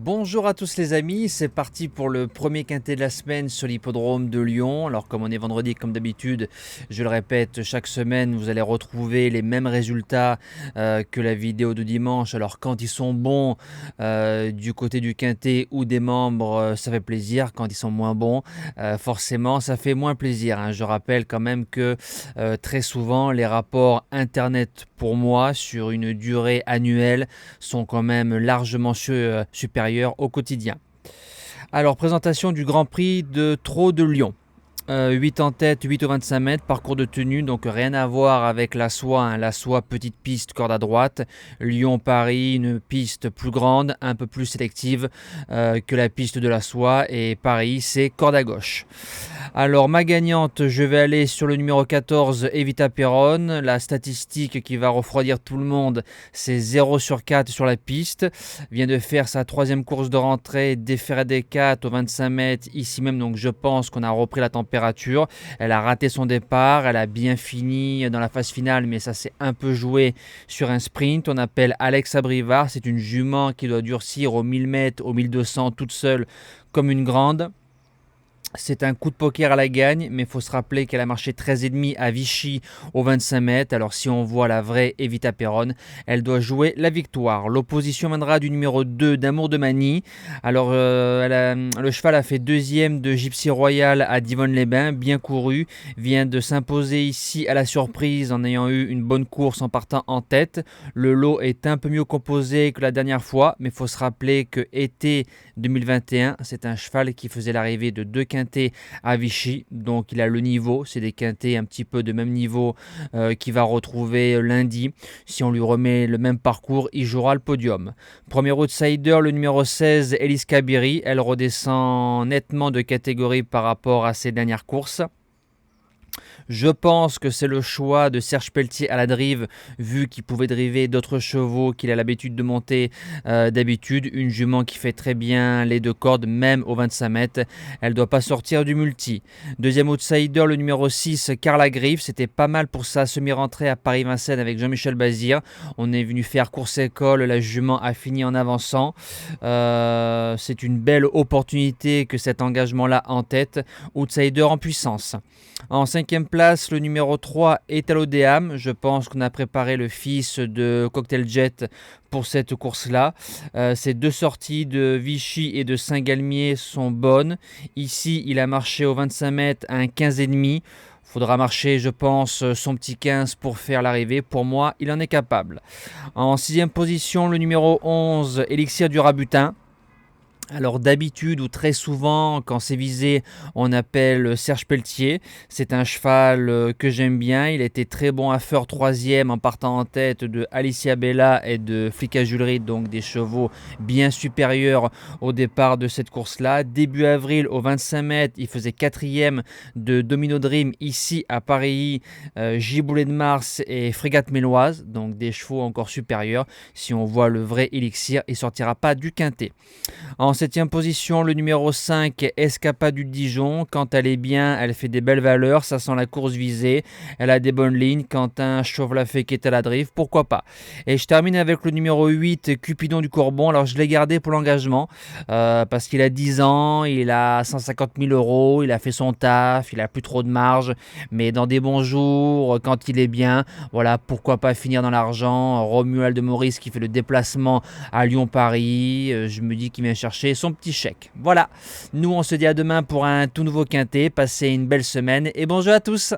Bonjour à tous les amis, c'est parti pour le premier quintet de la semaine sur l'hippodrome de Lyon. Alors comme on est vendredi comme d'habitude, je le répète, chaque semaine vous allez retrouver les mêmes résultats que la vidéo de dimanche. Alors quand ils sont bons du côté du quintet ou des membres, ça fait plaisir. Quand ils sont moins bons, forcément ça fait moins plaisir, hein. Je rappelle quand même que très souvent les rapports internet pour moi sur une durée annuelle sont quand même largement supérieurs au quotidien. Alors, présentation du Grand Prix de Trot de Lyon. 8 en tête, 8 au 25 mètres, parcours de tenue, donc rien à voir avec la soie, hein. La soie, petite piste, corde à droite. Lyon-Paris, une piste plus grande, un peu plus sélective que la piste de la soie. Et Paris, c'est corde à gauche. Alors, ma gagnante, je vais aller sur le numéro 14, Evita Perron. La statistique qui va refroidir tout le monde, c'est 0 sur 4 sur la piste. Vient de faire sa troisième course de rentrée, déféré des 4 au 25 mètres, ici même, donc je pense qu'on a repris la température. Elle a raté son départ, elle a bien fini dans la phase finale, mais ça s'est un peu joué sur un sprint. On appelle Alexa Brivard, c'est une jument qui doit durcir au 1000 mètres, au 1200 toute seule comme une grande. C'est un coup de poker à la gagne, mais il faut se rappeler qu'elle a marché 13,5 à Vichy au 25 mètres. Alors si on voit la vraie Evita Perron, elle doit jouer la victoire. L'opposition viendra du numéro 2 d'Amour de Manie. Alors le cheval a fait deuxième de Gypsy Royal à Divonne-les-Bains, bien couru. Vient de s'imposer ici à la surprise en ayant eu une bonne course en partant en tête. Le lot est un peu mieux composé que la dernière fois, mais il faut se rappeler que été 2021, c'est un cheval qui faisait l'arrivée de deux quintets à Vichy, donc il a le niveau, c'est des quintets un petit peu de même niveau qu'il va retrouver lundi. Si on lui remet le même parcours, il jouera le podium. Premier outsider, le numéro 16, Elise Kabiri, elle redescend nettement de catégorie par rapport à ses dernières courses. Je pense que c'est le choix de Serge Pelletier à la drive, vu qu'il pouvait driver d'autres chevaux qu'il a l'habitude de monter d'habitude. Une jument qui fait très bien les deux cordes, même au 25 mètres. Elle ne doit pas sortir du multi. Deuxième outsider, le numéro 6, Carla Griffe. C'était pas mal pour sa semi-rentrée à Paris-Vincennes avec Jean-Michel Bazir. On est venu faire course école, la jument a fini en avançant. C'est une belle opportunité que cet engagement-là en tête. Outsider en puissance. En cinquième place, le numéro 3, Etalodéam. Je pense qu'on a préparé le fils de Cocktail Jet pour cette course-là. Ces deux sorties de Vichy et de Saint-Galmier sont bonnes. Ici, il a marché au 25 mètres à un 15,5. Faudra marcher, je pense, son petit 15 pour faire l'arrivée. Pour moi, il en est capable. En sixième position, le numéro 11, Élixir du Rabutin. Alors d'habitude ou très souvent quand c'est visé on appelle Serge Pelletier. C'est un cheval que j'aime bien, il était très bon à Feur 3e en partant en tête de Alicia Bella et de Flicka Julery, donc des chevaux bien supérieurs au départ de cette course là. Début avril au 25 mètres il faisait 4e de Domino Dream ici à Paris, Giboulet de Mars et Frégate Méloise, donc des chevaux encore supérieurs. Si on voit le vrai Élixir, il ne sortira pas du quintet. En 7e position, le numéro 5, Escapa du Dijon. Quand elle est bien, elle fait des belles valeurs. Ça sent la course visée. Elle a des bonnes lignes. Quentin Chauve-Lafay qui est à la drive, pourquoi pas. Et je termine avec le numéro 8, Cupidon du Courbon. Alors je l'ai gardé pour l'engagement parce qu'il a 10 ans, il a 150 000 euros, il a fait son taf, il a plus trop de marge. Mais dans des bons jours, quand il est bien, voilà, pourquoi pas finir dans l'argent. Romuald de Maurice qui fait le déplacement à Lyon-Paris. Je me dis qu'il vient chercher son petit chèque. Voilà, nous on se dit à demain pour un tout nouveau quintet. Passez une belle semaine et bon jeu à tous.